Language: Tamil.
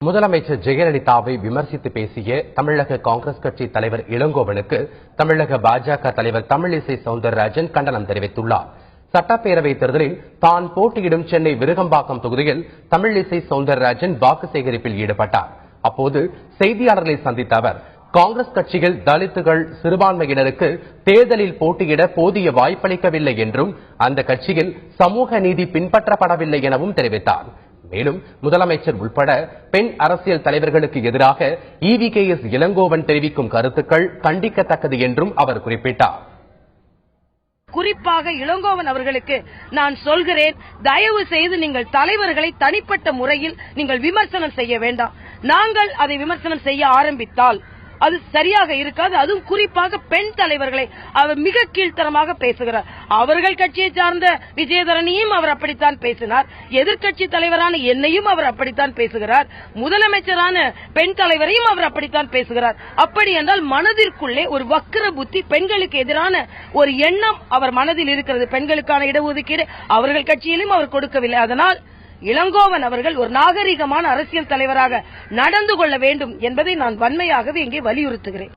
முதலமைச்சர் ஜெயலலிதாவை விமர்சித்து பேசிய தமிழக காங்கிரஸ் கட்சி தலைவர் இளங்கோவனுக்கு தமிழக பாஜக தலைவர் தமிழிசை சவுந்தரராஜன் கண்டனம் தெரிவித்துள்ளார். சட்டப்பேரவை தேர்தலில் தான் போட்டியிடும் சென்னை விருகம்பாக்கம் தொகுதியில் தமிழிசை சவுந்தரராஜன் வாக்கு சேகரிப்பில் ஈடுபட்டார். அப்போது செய்தியாளர்களை சந்தித்த அவர், காங்கிரஸ் கட்சிகள் தலித்துகள் சிறுபான்மையினருக்கு தேர்தலில் போட்டியிட போதிய வாய்ப்பளிக்கவில்லை என்றும் அந்த கட்சியில் சமூக நீதி பின்பற்றப்படவில்லை எனவும் தெரிவித்தார். மேலும் முதலமைச்சர் உள்பட பெண் அரசியல் தலைவர்களுக்கு எதிராக EVKS இளங்கோவன் தெரிவிக்கும் கருத்துக்கள் கண்டிக்கத்தக்கது என்றும் அவர் குறிப்பிட்டார். குறிப்பாக இளங்கோவன் அவர்களுக்கு நான் சொல்கிறேன், தயவு செய்து நீங்கள் தலைவர்களை தனிப்பட்ட முறையில் நீங்கள் விமர்சனம் செய்ய வேண்டாம். நாங்கள் அதை விமர்சனம் செய்ய ஆரம்பித்தால் அது சரியாக இருக்காது. அதுவும் குறிப்பாக பெண் தலைவர்களை அவர் மிக கீழ்த்தரமாக பேசுகிறார். அவர்கள் கட்சியை சார்ந்த விஜயதரணியும் அவர் அப்படித்தான் பேசினார். எதிர்க்கட்சி தலைவரான என்னையும் அவர் அப்படித்தான் பேசுகிறார். முதலமைச்சரான பெண் தலைவரையும் அவர் அப்படித்தான் பேசுகிறார். அப்படி என்றால் மனதிற்குள்ளே ஒரு வக்கிர புத்தி, பெண்களுக்கு எதிரான ஒரு எண்ணம் அவர் மனதில் இருக்கிறது. பெண்களுக்கான இடஒதுக்கீடு அவர்கள் கட்சியிலும் அவர் கொடுக்கவில்லை. அதனால் இளங்கோவன் அவர்கள் ஒரு நாகரிகமான அரசியல் தலைவராக நடந்து கொள்ள வேண்டும் என்பதை நான் வன்மையாகவே இங்கே வலியுறுத்துகிறேன்.